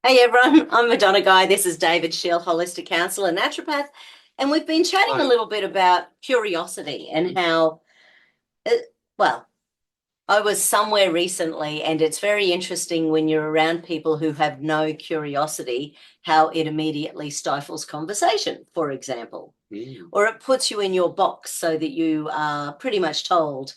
Hey everyone, I'm Madonna Guy. This is David Shield, holistic counselor, naturopath, and we've been chatting a Hi. little bit about curiosity and how, uh, well, I was somewhere recently, and it's very interesting when you're around people who have no curiosity, how it immediately stifles conversation, for example, Mm. or it puts you in your box so that you are pretty much told,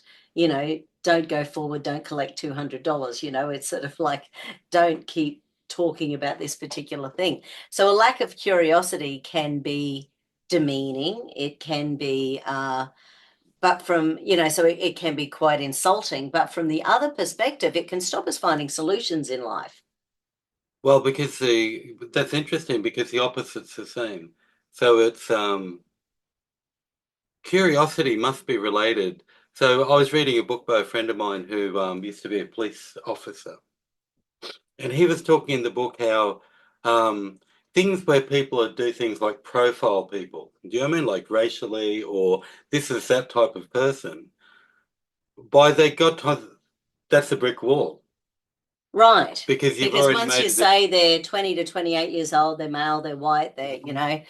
don't go forward, don't collect $200. It's sort of like, don't keep talking about this particular thing. So a lack of curiosity can be demeaning. It can be, but from, so it can be quite insulting. But from the other perspective, it can stop us finding solutions in life. Well, that's interesting because the opposite's the same. So it's curiosity must be related. So I was reading a book by a friend of mine who used to be a police officer, and he was talking in the book how things where people do things like profile people. Do you know what I mean? Like racially, or this is that type of person. By they got to, that's a brick wall Right. because you've Because already once you made it. say they're 20 to 28 years old, they're male, they're white, they're, um,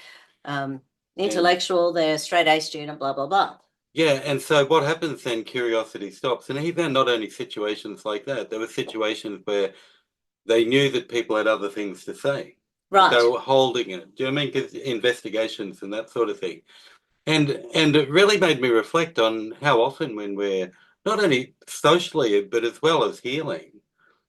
And intellectual, they're straight A student, blah, blah, blah. yeah, and so what happens then, curiosity stops. And he found not only situations like that, there were situations where they knew that people had other things to say, but they Right. were holding it. Do you know what I mean? 'Cause investigations and that sort of thing. And it really made me reflect on how often when we're not only socially, but as well as healing.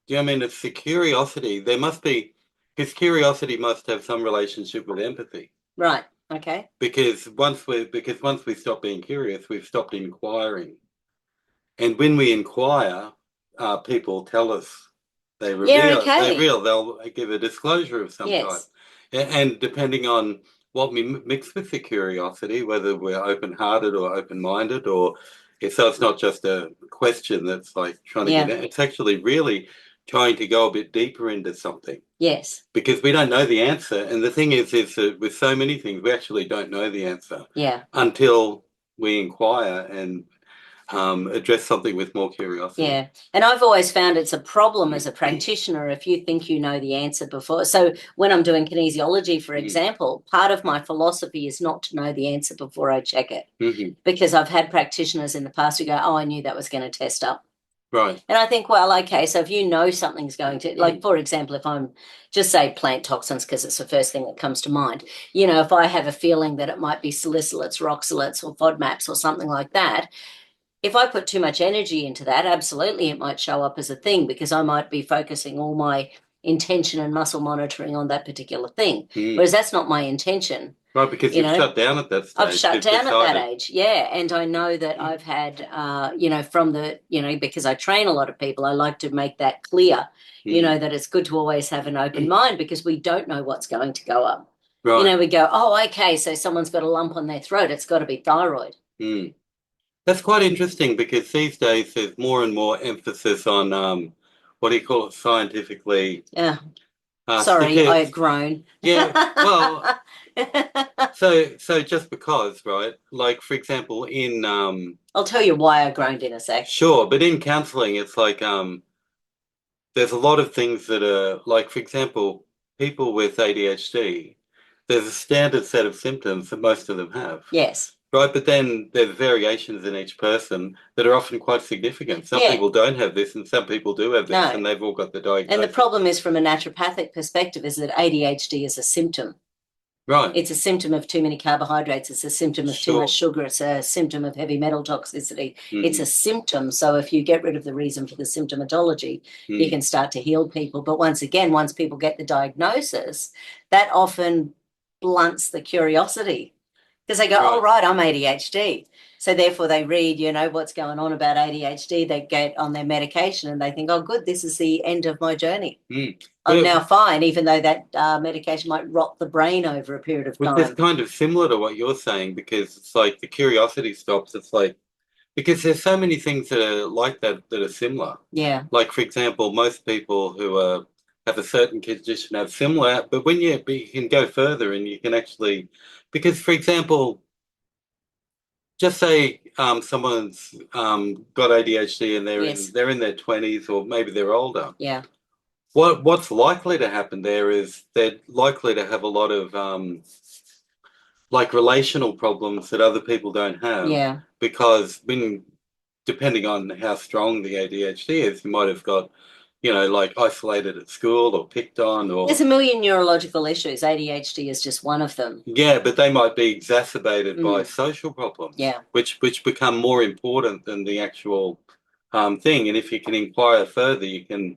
Do you know what I mean? It's the curiosity. There must be, because curiosity must have some relationship with empathy. Right. Okay. Because once we stop being curious, we've stopped inquiring. And when we inquire, people tell us, Yeah, they okay. reveal, they'll give a disclosure of some type. Yes. And depending on what we mix with the curiosity, whether we're open-hearted or open-minded, or so it's not just a question that's like trying to get Yeah. it, it's actually really trying to go a bit deeper into something Yes. because we don't know the answer. And the thing is that with so many things, we actually don't know the answer Yeah. until we inquire and address something with more curiosity. Yeah. And I've always found it's a problem as a practitioner if you think you know the answer before. So when I'm doing kinesiology, for Mm. example, part of my philosophy is not to know the answer before I check it. Mhm. Because I've had practitioners in the past who go, oh, I knew that was going to test up. Right. And I think, well, okay, so if you know something's going to, like, for example, if I'm just say plant toxins, because it's the first thing that comes to mind, if I have a feeling that it might be salicylates, oxalates, or FODMAPs or something like that, if I put too much energy into that, absolutely it might show up as a thing because I might be focusing all my intention and muscle monitoring on that particular thing. Mm. Whereas that's not my intention. Right, because You you've know, shut down at that I've stage. shut You've down at that decided. age, yeah. And I know that I've had, from the, because I train a lot of people, I like to make that clear, Mm. that it's good to always have an open mind because we don't know what's going to go up. Right. We go, oh, okay, so someone's got a lump on their throat, it's got to be thyroid. Mm. That's quite interesting because these days there's more and more emphasis on what do you call it scientifically? Yeah, sorry, I Statistics. groan. Yeah. Well, so just because, right? Like for example, in I'll tell you why I groaned in a sec. sure, but in counseling, it's like there's a lot of things that are like, for example, people with ADHD, there's a standard set of symptoms that most of them have, Yes. right? But then there's variations in each person that are often quite significant. Some Yeah. people don't have this, and some people do have this, No. and they've all got the And the diagnosis. problem is from a naturopathic perspective is that ADHD is a symptom. Right. It's a symptom of too many carbohydrates. It's a symptom of too much Sure. sugar. It's a symptom of heavy metal toxicity. It's Hmm. a symptom. So if you get rid of the reason for the symptomatology, you Hmm. can start to heal people. But once again, once people get the diagnosis, that often blunts the curiosity because they go, oh, Right. right, I'm ADHD. So therefore they read, what's going on about ADHD. They get on their medication and they think, oh, good, this is the end of my journey. Hmm. I'm But now fine, even though that medication might rot the brain over a period of which is time. kind of similar to what you're saying because it's like the curiosity stops. It's like because there's so many things that are like that that are similar. Yeah. Like for example, most people who have a certain condition have similar, but but you can go further and you can actually, because for example, just say someone's got ADHD and Yes. they're in their 20s or maybe they're older. Yeah. what's likely to happen there is they're likely to have a lot of like relational problems that other people don't have. Yeah. Because depending on how strong the ADHD is, you might have got, like isolated at school or picked on or There's a million neurological issues. ADHD is just one of them. yeah, but they might be exacerbated by Mm. social problems, Yeah. which become more important than the actual thing. And if you can inquire further, you can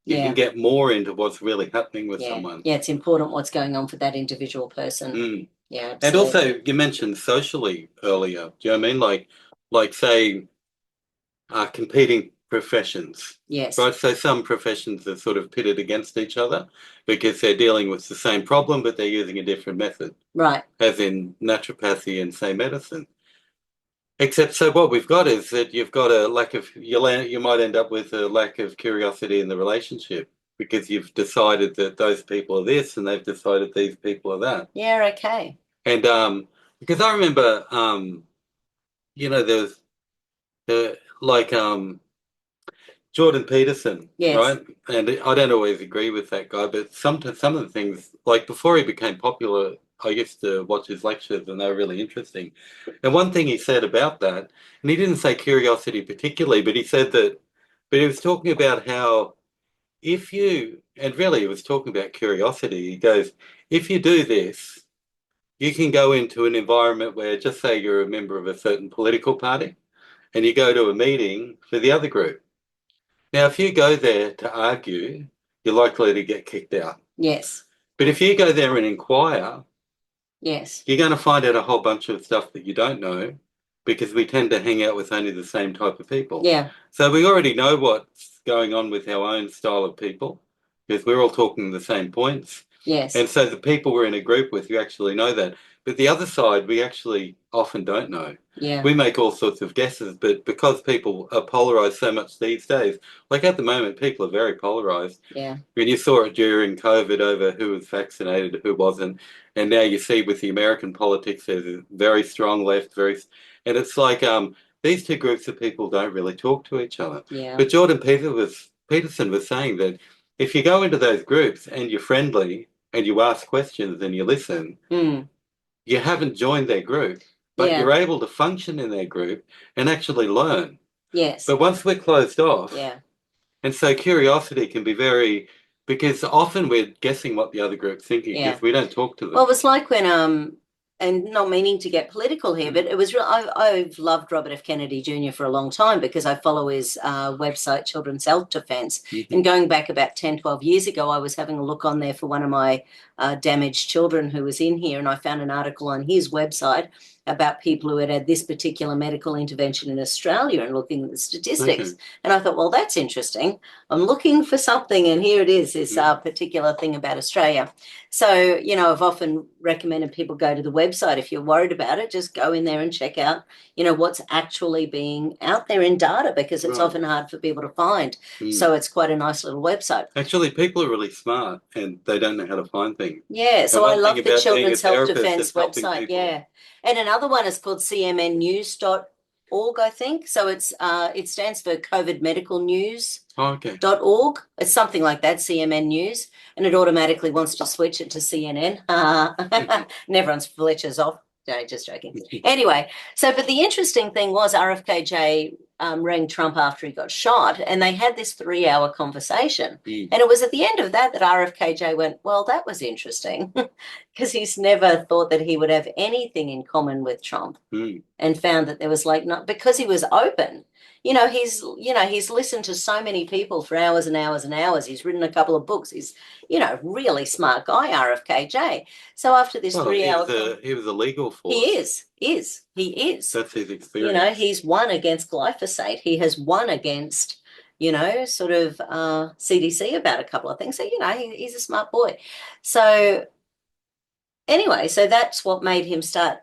Yeah. get more into what's really happening with Yeah. someone. Yeah, it's important what's going on for that individual person. Mm. Yeah, And absolutely. also, you mentioned socially earlier. Do you know what I mean? Like say, competing professions. Yes. Right. So some professions are sort of pitted against each other because they're dealing with the same problem, but they're using a different method. Right. As in naturopathy and say medicine. Except so what we've got is that you've got a lack of you might end up with a lack of curiosity in the relationship because you've decided that those people are this and they've decided these people are that. Yeah, okay. And because I remember there's like Jordan Peterson, Yes. right? And I don't always agree with that guy, but sometimes some of the things, like before he became popular, I used to watch his lectures and they were really interesting. And one thing he said about that, and he didn't say curiosity particularly, but he said that, but he was talking about how if you, and really he was talking about curiosity, he goes, if you do this, you can go into an environment where, just say you're a member of a certain political party, and you go to a meeting for the other group. Now, if you go there to argue, you're likely to get kicked out. Yes. But if you go there and inquire, yes, you're going to find out a whole bunch of stuff that you don't know because we tend to hang out with only the same type of people. Yeah. So we already know what's going on with our own style of people because we're all talking the same points. Yes. And so the people we're in a group with, you actually know that. But the other side, we actually often don't know. Yeah. We make all sorts of guesses, but because people are polarized so much these days, like at the moment, people are very polarized. Yeah. When you saw it during COVID over who was vaccinated, who wasn't, and now you see with the American politics, there's a very strong left, and it's like these two groups of people don't really talk to each other. Yeah. But Peterson was saying that if you go into those groups and you're friendly and you ask questions and you listen, you haven't joined their group, but Yeah. you're able to function in their group and actually learn. Yes. But once we're closed off, Yeah. and so curiosity can be because often we're guessing what the other group's thinking Yeah. because we don't talk to them. Well, it was like when and not meaning to get political here, but it was I've loved Robert F. Kennedy Jr. for a long time because I follow his website, Children's Self Defense. And going back about 10, 12 years ago, I was having a look on there for one of my damaged children who was in here, and I found an article on his website about people who had had this particular medical intervention in Australia and looking at the statistics. Okay. And I thought, well, that's interesting. I'm looking for something, and here it is, this particular thing about Australia. So, I've often recommended people go to the website. If you're worried about it, just go in there and check out, what's actually being out there in data, because it's often hard for people to find. So it's quite a nice little website. Actually, people are really smart and they don't know how to find things. Yeah, so I love the Children's Self Defense helping website. people. Yeah. And another one is called cmnnews.org, I think. So it stands for COVID Medical News. Oh, okay. .org. It's something like that, CMN News, and it automatically wants to switch it to CNN. And everyone switches off. No, just joking. Anyway, but the interesting thing was RFKJ rang Trump after he got shot, and they had this 3-hour conversation. And it was at the end of that RFKJ went, well, that was interesting, because he's never thought that he would have anything in common with Trump, and found that there was not, because he was open. He's listened to so many people for hours and hours and hours. He's written a couple of books. He's, really smart guy, RFKJ. So after this 3-hour... He was a legal force. He is. That's his experience. He's won against glyphosate. He has won against, sort of CDC about a couple of things. So, he's a smart boy. So anyway, so that's what made him start,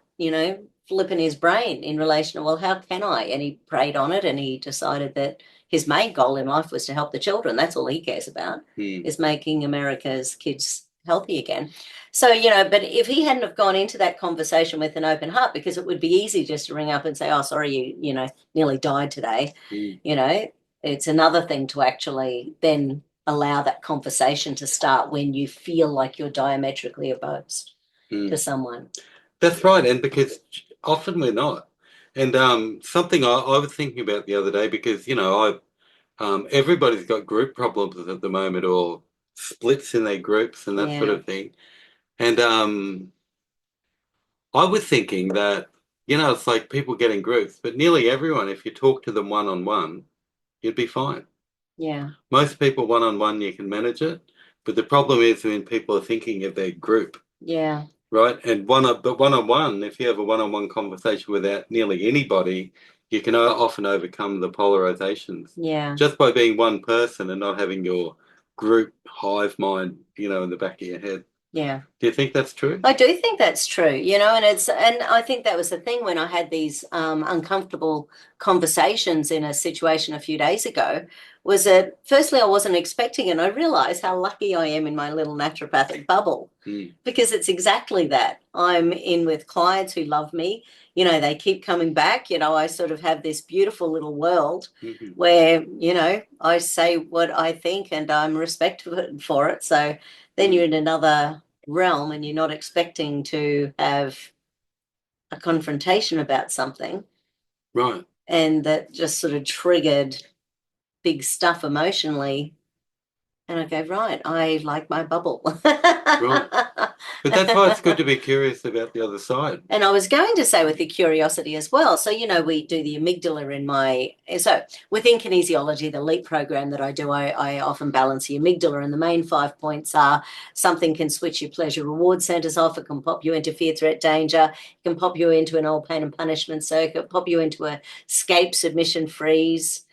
flipping his brain in relation to, well, how can I? And he prayed on it, and he decided that his main goal in life was to help the children. That's all he cares about, is making America's kids healthy again. So, but if he hadn't have gone into that conversation with an open heart, because it would be easy just to ring up and say, oh, sorry, you nearly died today. It's another thing to actually then allow that conversation to start when you feel like you're diametrically opposed to someone. That's right. And because often we're not. And something I was thinking about the other day, because, everybody's got group problems at the moment, or splits in their groups and that sort of thing. And I was thinking that, it's like people get in groups, but nearly everyone, if you talk to them one-on-one, you'd be fine. Yeah. Most people one-on-one, you can manage it. But the problem is when people are thinking of their group. Yeah. Right. And one-on-one, if you have a one-on-one conversation without nearly anybody, you can often overcome the polarizations. Yeah. Just by being one person and not having your group hive mind, in the back of your head. Yeah. Do you think that's true? I do think that's true, and I think that was the thing when I had these uncomfortable conversations in a situation a few days ago, was that firstly I wasn't expecting it, and I realized how lucky I am in my little naturopathic bubble, because it's exactly that. I'm in with clients who love me. They keep coming back. I sort of have this beautiful little world where, I say what I think and I'm respected for it. So then you're in another realm and you're not expecting to have a confrontation about something. Right. And that just sort of triggered big stuff emotionally. And I go, right, I like my bubble. Right. But that's why it's good to be curious about the other side. And I was going to say with the curiosity as well. So, we do the amygdala so within kinesiology, the LEAP program that I do, I often balance the amygdala, and the main 5 points are: something can switch your pleasure reward centers off, it can pop you into fear, threat, danger, it can pop you into an old pain and punishment circuit, pop you into a escape, submission, freeze,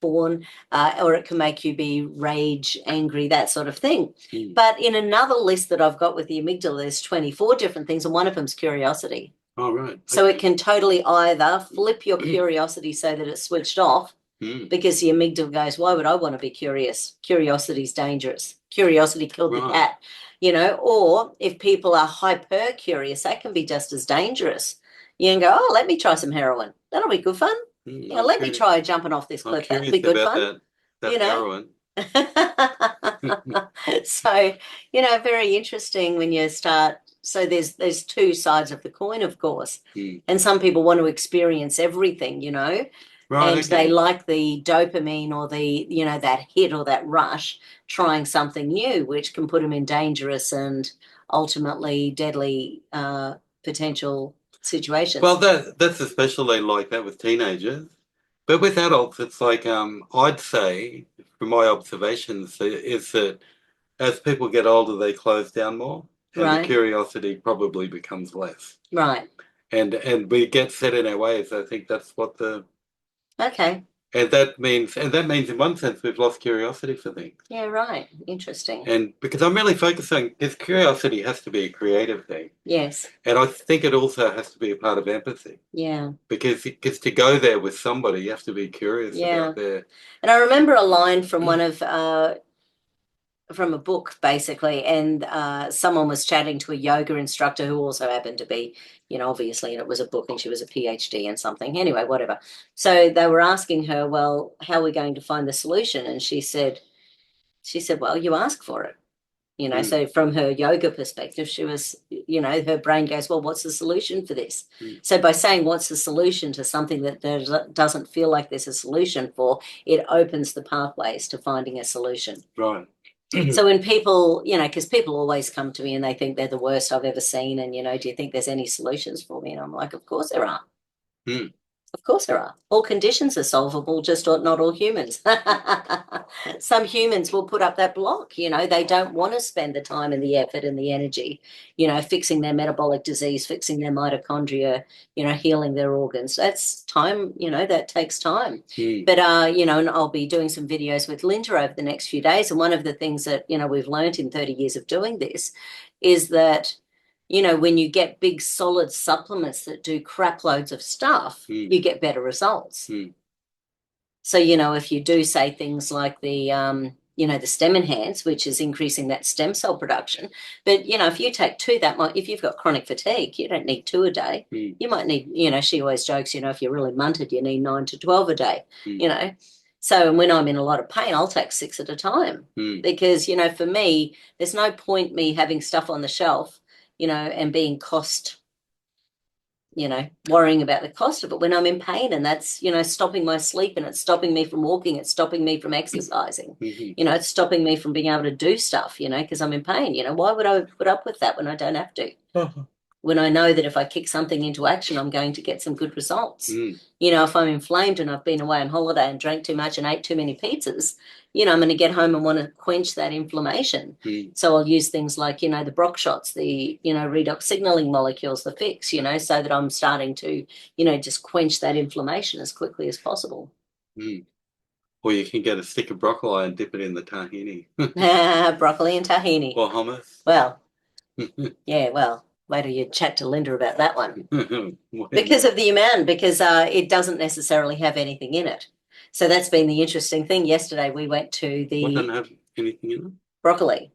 or it can make you be rage, angry, that sort of thing. But in another list that I've got with the amygdala, there's 24 different things, and one of them's curiosity. Oh, right. So it can totally either flip your curiosity so that it's switched off, because the amygdala goes, why would I want to be curious? Curiosity's dangerous. Curiosity killed the cat. Or if people are hyper curious, that can be just as dangerous. You can go, oh, let me try some heroin. That'll be good fun. Let me try jumping off this cliff. That'd be good fun. That heroin. So, very interesting when you start. So there's two sides of the coin, of course. And some people want to experience everything, Right, and they like the dopamine or the, that hit or that rush, trying something new, which can put them in dangerous and ultimately deadly potential situations. Well, that's especially like that with teenagers. But with adults, it's like, I'd say, from my observations, is that as people get older, they close down more, and the curiosity probably becomes less. Right. And we get set in our ways. I think that's what Okay. And that means in one sense we've lost curiosity for things. Yeah, right. Interesting. And because I'm really focusing, because curiosity has to be a creative thing. Yes. And I think it also has to be a part of empathy. Yeah. Because to go there with somebody, you have to be curious about their... And I remember a line from one of from a book, basically, and someone was chatting to a yoga instructor who also happened to be, obviously, and it was a book, and she was a PhD in something. Anyway, whatever. So they were asking her, well, how are we going to find the solution? And she said, well, you ask for it. So from her yoga perspective, she was, her brain goes, well, what's the solution for this? So by saying what's the solution to something that there doesn't feel like there's a solution for, it opens the pathways to finding a solution. Right. So when people, because people always come to me and they think they're the worst I've ever seen, and, do you think there's any solutions for me? And I'm like, of course there are. Of course there are. All conditions are solvable, just not all humans. Some humans will put up that block, they don't want to spend the time and the effort and the energy, fixing their metabolic disease, fixing their mitochondria, healing their organs. That's time, that takes time. But, and I'll be doing some videos with Linda over the next few days. And one of the things that, we've learned in 30 years of doing this is that, when you get big solid supplements that do crap loads of stuff, you get better results. So, if you do say things like the, the Stem Enhance, which is increasing that stem cell production, but, if you take two, if you've got chronic fatigue, you don't need 2 a day. You might need, she always jokes, if you're really munted, you need 9 to 12 a day, So when I'm in a lot of pain, I'll take 6 at a time because, you know, for me, there's no point me having stuff on the shelf, you know, and being cost, you know, worrying about the cost of it when I'm in pain, and that's, you know, stopping my sleep, and it's stopping me from walking, it's stopping me from exercising, you know, it's stopping me from being able to do stuff, you know, because I'm in pain. You know, why would I put up with that when I don't have to? When I know that if I kick something into action, I'm going to get some good results. You know, if I'm inflamed and I've been away on holiday and drank too much and ate too many pizzas, you know, I'm going to get home and want to quench that inflammation. So I'll use things like, you know, the Brock shots, the, you know, redox signaling molecules, the fix, you know, so that I'm starting to, you know, just quench that inflammation as quickly as possible. Or you can get a stick of broccoli and dip it in the tahini. Broccoli and tahini. Or hummus. Well, yeah, well, wait till you chat to Linda about that one. Because of the amount, because it doesn't necessarily have anything in it. So that's been the interesting thing. Yesterday we went to the What doesn't have anything in it? broccoli.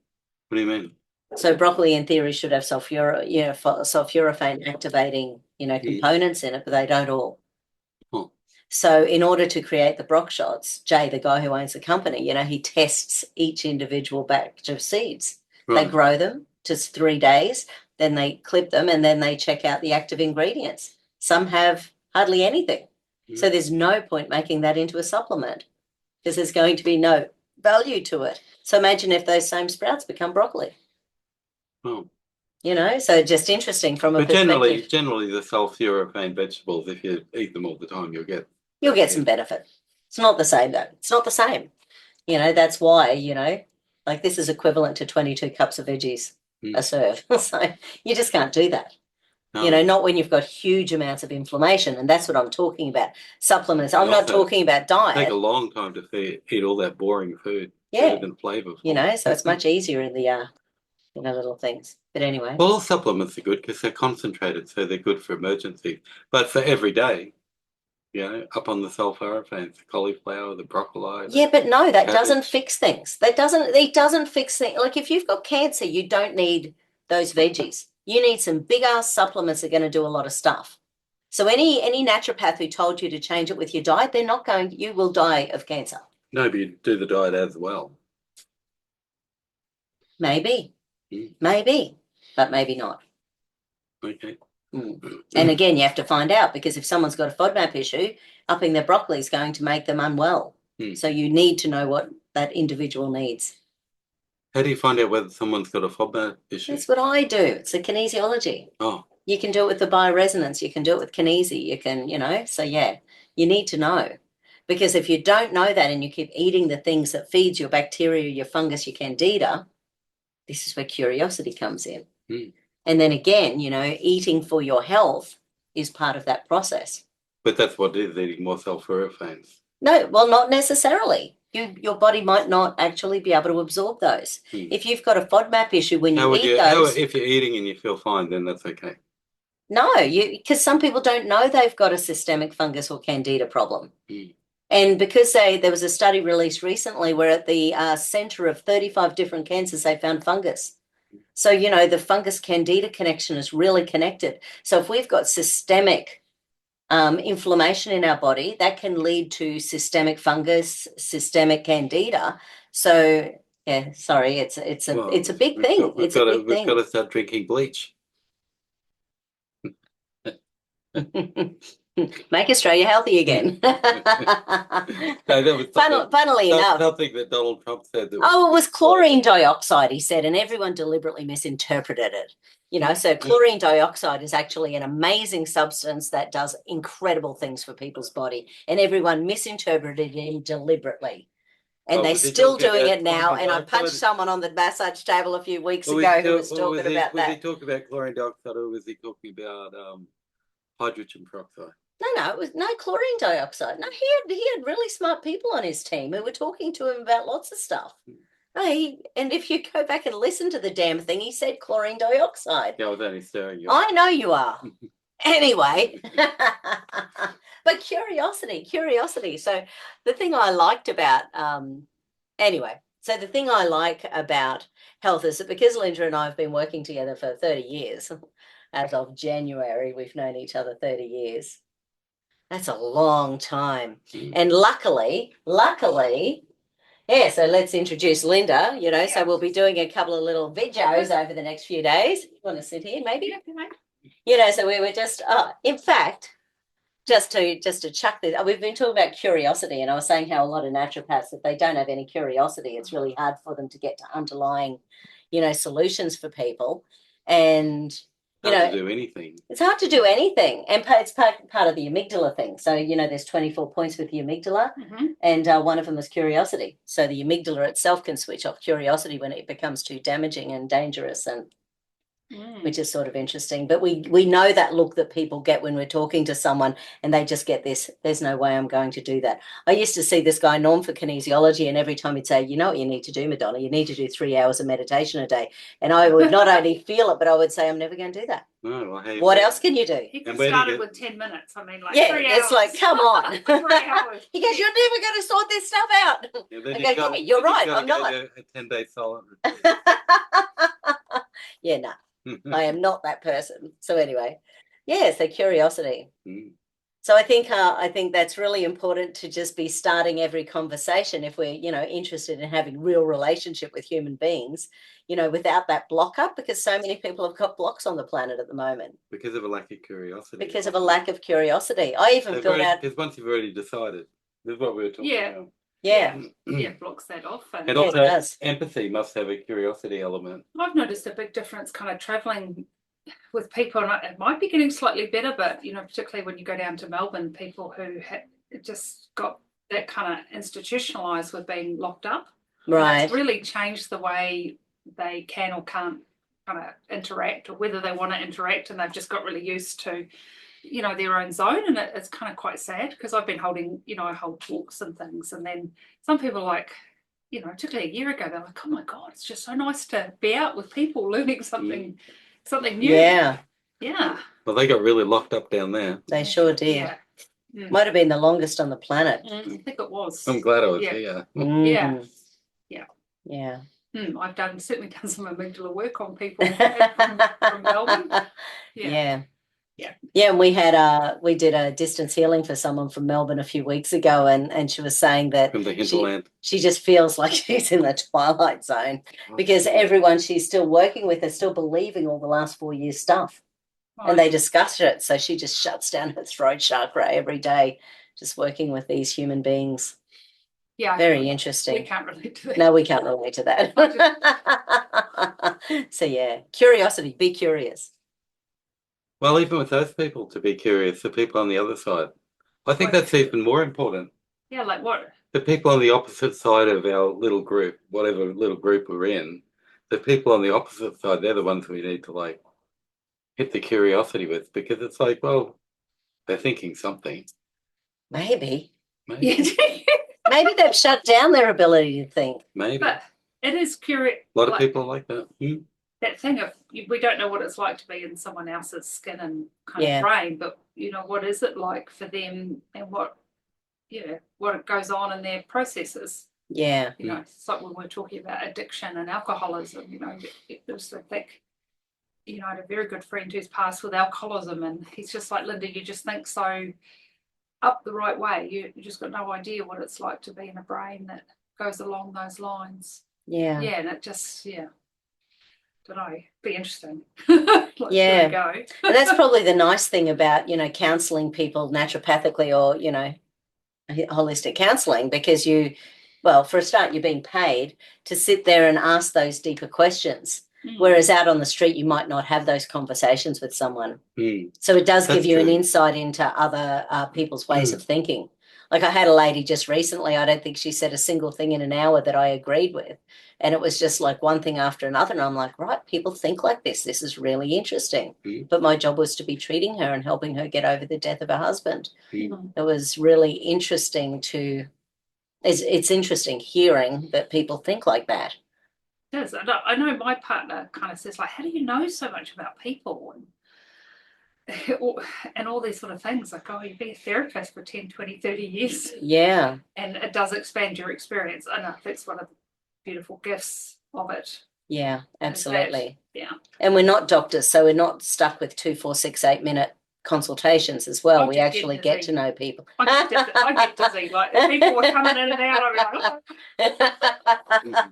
What do you mean? So broccoli in theory should have sulforaphane activating, you know, components in it, but they don't all. So in order to create the Brock shots, Jay, the guy who owns the company, you know, he tests each individual batch of seeds. They grow them just 3 days, then they clip them, and then they check out the active ingredients. Some have hardly anything. So there's no point making that into a supplement because there's going to be no value to it. So imagine if those same sprouts become broccoli. You know, so just interesting from a perspective. Generally the sulforaphane vegetables, if you eat them all the time, you'll get some benefit. It's not the same though. It's not the same. You know, that's why, you know, like this is equivalent to 22 cups of veggies a serve. So you just can't do that. You know, not when you've got huge amounts of inflammation, and that's what I'm talking about. Supplements. I'm not talking about diet. Take a long time to eat all that boring food. Yeah, and flavorful. You know, so it's much easier in the you know, little things. But anyway, well, all supplements are good because they're concentrated, so they're good for emergency. But for every day, you know, up on the sulforaphanes, the cauliflower, the broccoli. Yeah, but no, that doesn't fix things. It doesn't fix things. Like if you've got cancer, you don't need those veggies. You need some big ass supplements that are going to do a lot of stuff. So any naturopath who told you to change it with your diet, they're not going, you will die of cancer. No, but you do the diet as well. Maybe, but maybe not. Okay. And again, you have to find out, because if someone's got a FODMAP issue, upping their broccoli is going to make them unwell. So you need to know what that individual needs. How do you find out whether someone's got a FODMAP issue? That's what I do. It's a kinesiology. Oh. You can do it with the bioresonance. You can do it with kinesi. You can, you know, so yeah, you need to know. Because if you don't know that and you keep eating the things that feeds your bacteria, your fungus, your candida, this is where curiosity comes in. And then again, you know, eating for your health is part of that process. But that's what it is, eating more sulforaphanes. No, well, not necessarily. Your body might not actually be able to absorb those. If you've got a FODMAP issue when you eat those... if you're eating and you feel fine, then that's okay. No, because some people don't know they've got a systemic fungus or candida problem. And because there was a study released recently where at the center of 35 different cancers, they found fungus. So, you know, the fungus candida connection is really connected. So if we've got systemic inflammation in our body, that can lead to systemic fungus, systemic candida. So, yeah, sorry, it's a big thing. We've got to start drinking bleach. Make Australia healthy again. Funnily enough, something that Donald Trump said. It was chlorine dioxide, he said, and everyone deliberately misinterpreted it. You know, so chlorine dioxide is actually an amazing substance that does incredible things for people's body, and everyone misinterpreted it deliberately. And they're still doing it now. And I punched someone on the massage table a few weeks ago who was talking about that. Was he talking about chlorine dioxide, or was he talking about hydrogen peroxide? No, it was no chlorine dioxide. No, he had really smart people on his team who were talking to him about lots of stuff. No, and if you go back and listen to the damn thing, he said chlorine dioxide. Yeah, I was only staring you. I know you are. Anyway, but curiosity. So the thing I liked about, the thing I like about health is that because Linda and I have been working together for 30 years, as of January, we've known each other 30 years. That's a long time. Mm. And luckily, yeah, so let's introduce Linda, you know, so we'll be doing a couple of little videos over the next few days. You want to sit here, maybe? You know, so we were just, in fact, just to chuck this, we've been talking about curiosity, and I was saying how a lot of naturopaths, if they don't have any curiosity, it's really hard for them to get to underlying, you know, solutions for people. And you Hard know, to do anything. it's hard to do anything, and it's part of the amygdala thing. So you know, there's 24 points with the amygdala, and one of them is curiosity. So the amygdala itself can switch off curiosity when it becomes too damaging and dangerous, and which is sort of interesting. But we know that look that people get when we're talking to someone, and they just get this, there's no way I'm going to do that. I used to see this guy, Norm, for kinesiology, and every time he'd say, you know what you need to do, Madonna, you need to do 3 hours of meditation a day. And I would not only feel it, but I would say, I'm never going to do that. No, well, hey, What else can you do? He And could where do you start it get- with 10 minutes. I mean, like Yeah, 3 it's hours. like, come on. 3 hours. He goes, you're never going to sort this stuff out. Yeah, then I you've go, got- yeah, you're then you've right, gotta I'm go not. to a 10-day silent Yeah, no, retreat. I am not that person. So anyway, yeah, so curiosity. Mm. So I think that's really important to just be starting every conversation if we're, you know, interested in having real relationship with human beings, you know, without that block up, because so many people have got blocks on the planet at the moment Because of a lack of curiosity. because of a lack of curiosity. I even filled out, Because once you've already decided, this is what we were talking Yeah. about. yeah, Yeah, blocks that off. And Yeah, it also, does. empathy must have a curiosity element. I've noticed a big difference kind of traveling with people, and it might be getting slightly better, but you know, particularly when you go down to Melbourne, people who just got that kind of institutionalized with being locked up. right. It's really changed the way they can or can't kind of interact, or whether they want to interact, and they've just got really used to, you know, their own zone. And it's kind of quite sad, because I've been holding, you know, I hold talks and things, and then some people are like, you know, particularly a year ago, they're like, oh my God, it's just so nice to be out with people learning something new. Yeah, Yeah. Well, they got really locked up down there. they sure did. Yeah. Mm. Might have been the longest on the planet. I think it was. I'm glad I was Yeah. here. Yeah. Mm. Yeah. Yeah. I've certainly done some amygdala work on people from Melbourne. Yeah. Yeah. Yeah, and we did a distance healing for someone from Melbourne a few weeks ago, and she was saying that From the hinterland. she just feels like she's in the twilight zone because everyone she's still working with is still believing all the last 4 years stuff, and they discuss it. So she just shuts down her throat chakra every day, just working with these human beings. Yeah. Very We interesting. can't relate to that. No, we can't relate to that. So yeah, curiosity, be curious. Well, even with those people, to be curious, the people on the other side. I think Right. that's even more important. Yeah, like what? The people on the opposite side of our little group, whatever little group we're in, the people on the opposite side, they're the ones we need to like hit the curiosity with, because it's like, well, they're thinking something. Maybe. Maybe. Maybe they've shut down their ability to think. Maybe. But it is curious. A lot of people are like that. Hmm. That thing of we don't know what it's like to be in someone else's skin and kind Yeah. of brain, but you know, what is it like for them, and what goes on in their processes. Yeah. You know, it's like when we're talking about addiction and alcoholism, you know, there's I think, you know, I had a very good friend who's passed with alcoholism, and he's just like, Linda, you just think so up the right way. You just got no idea what it's like to be in a brain that goes along those lines. Yeah. Yeah, and it just, don't know, be interesting. Like, Yeah. go. And that's probably the nice thing about, you know, counseling people naturopathically or, you know, holistic counseling, because well, for a start, you're being paid to sit there and ask those deeper questions. Whereas out on the street, you might not have those conversations with someone. Hmm. So it does give That's you an true. insight into other people's ways of thinking. Like I had a lady just recently, I don't think she said a single thing in an hour that I agreed with. And it was just like one thing after another. And I'm like, right, people think like this. This is really interesting. Mm. But my job was to be treating her and helping her get over the death of her husband. Mm. It was really interesting it's interesting hearing that people think like that. It is. I know my partner kind of says, like, how do you know so much about people? And all these sort of things, like, oh, you've been a therapist for 10, 20, 30 years. Yeah. And it does expand your experience. I know that's one of the beautiful gifts of it. Yeah, absolutely. Yeah. And we're not doctors, so we're not stuck with 2, 4, 6, 8 minute consultations as well. I We just get actually get dizzy. to know people. I get dizzy. Like if people were coming in and out, I'd be like,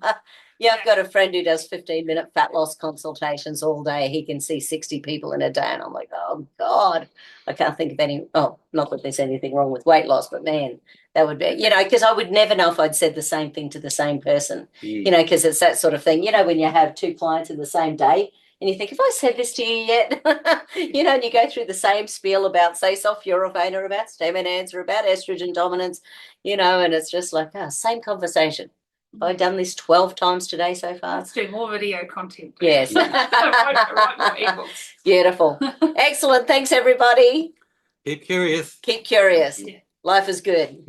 oh. Yeah, I've got a friend who does 15-minute fat loss consultations all day. He can see 60 people in a day. And I'm like, oh God, I can't think of any. Oh, not that there's anything wrong with weight loss, but man, that would be, because I would never know if I'd said the same thing to the same person, because it's that sort of thing, when you have two clients in the same day and you think, have I said this to you yet? And you go through the same spiel about, say, sulforaphane or about Stemmonans or about estrogen dominance, and it's just like, same conversation. I've done this 12 times today so far. Let's do more video content. Yes. Write more ebooks. Beautiful. Excellent. Thanks, everybody. Keep curious. Keep curious. Yeah. Life is good.